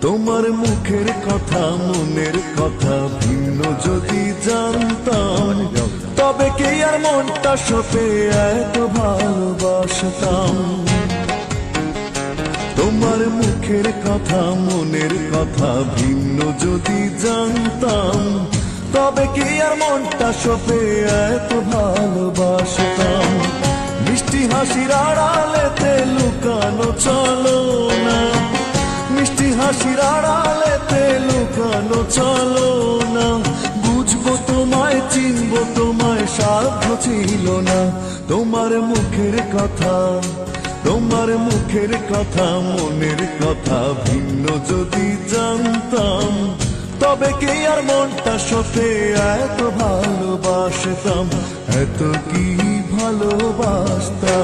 তোমার মুখের কথা মনের কথা ভিন্ন যদি জানতাম, তবে কি আর মনটা সপে এত ভালোবাসতাম। তোমার মুখের কথা মনের কথা ভিন্ন যদি জানতাম, তবে কি আর মনটা সপে এত ভালোবাসতাম। মিষ্টি হাসির আড়ালেতে লুকানো চলো না, মিষ্টি হাসির আড়ালেতে লুকানো চলো না। বুঝবো তোমায় চিনবো তোমায় সাধ্য ছিল না। তোমার মুখের কথা তোমার মুখের কথা মনের কথা ভিন্ন যদি জানতাম, তবে কি আর মনটা সপে এত ভালোবাসতাম, এত কি ভালোবাসতাম।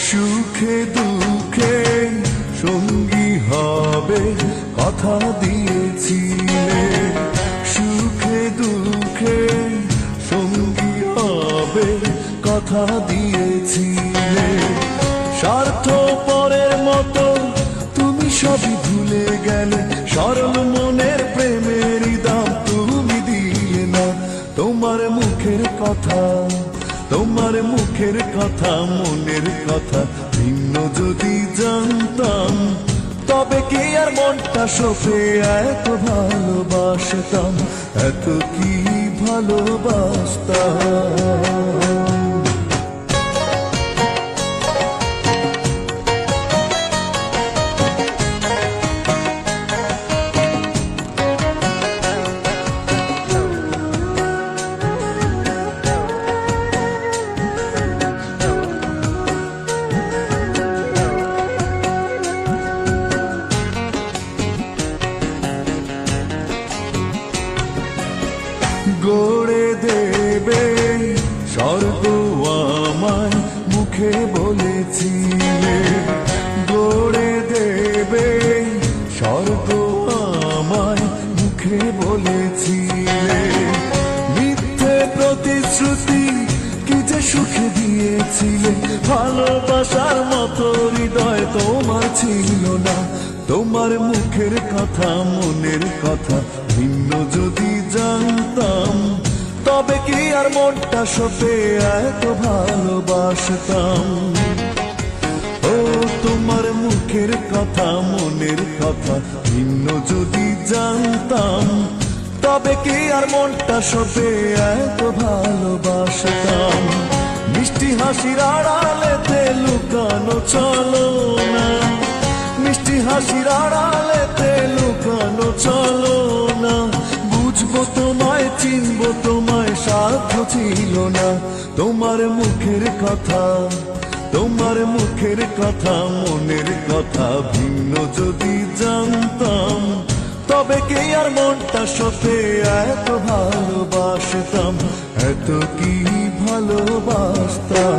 সুখে দুঃখে সঙ্গী হবে কথা দিয়েছিলে, সুখে দুঃখে সঙ্গী হবে কথা দিয়েছিলে। স্বার্থপরের মতো তুমি সবই ভুলে গেলে, সরল মনের প্রেমের দাম তুমি দিলে না। তোমার মুখের কথা তোমার মুখের কথা মনের কথা ভিন্ন যদি জানতাম, তবে কি আর মনটা সপে এত ভালোবাসতাম, এত কি ভালোবাসতাম। গড়ে দেবে স্বর্গ আমায় মুখে বলেছিলে, গড়ে দেবে স্বর্গ আমায় মুখে বলেছিলে। মিথ্যে প্রতিশ্রুতি কি যে সুখে দিয়েছিলে, ভালোবাসার মতো হৃদয় তোমার ছিল না। তোমার মুখের কথা মনের কথা ভিন্ন যদি জানতাম, তবে কি আর মনটা সপে এত ভালোবাসতাম। ও তোমার মুখের কথা মনের কথা ভিন্ন যদি জানতাম, তবে কি আর মনটা সপে এত ভালোবাসতাম। মিষ্টি হাসির আড়ালেতে লুকানো চলো না, মিষ্টি হাসির আড়ালেতে লুকানো চলো না। বুঝবো তোমায় চিনবো তোমায় সাধ্য ছিল না। তোমার মুখের কথা তোমার মুখের কথা মনের কথা ভিন্ন যদি জানতাম, তবে কি আর মনটা সপে এত ভালোবাসতাম, এত কি ভালোবাসতাম।